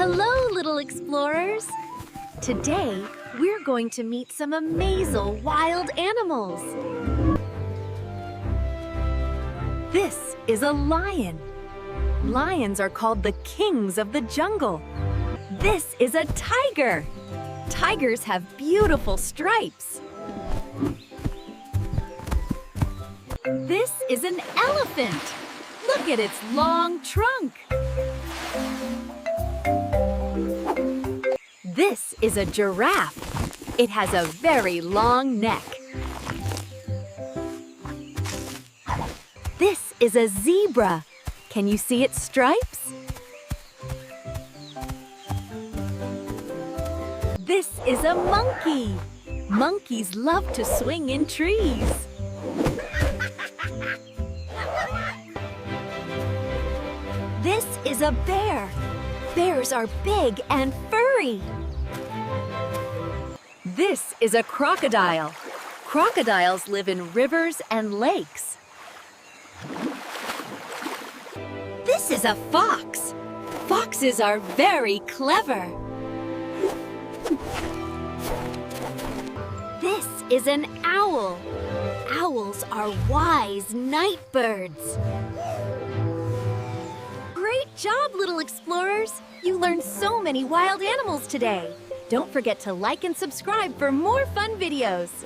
Hello, little explorers! Today, we're going to meet some amazing wild animals. This is a lion. Lions are called the kings of the jungle. This is a tiger. Tigers have beautiful stripes. This is an elephant. Look at its long trunk. This is a giraffe. It has a very long neck. This is a zebra. Can you see its stripes? This is a monkey. Monkeys love to swing in trees. This is a bear. Bears are big and furry. This is a crocodile. Crocodiles live in rivers and lakes. This is a fox. Foxes are very clever. This is an owl. Owls are wise night birds. Great job, little explorers! You learned so many wild animals today. Don't forget to like and subscribe for more fun videos.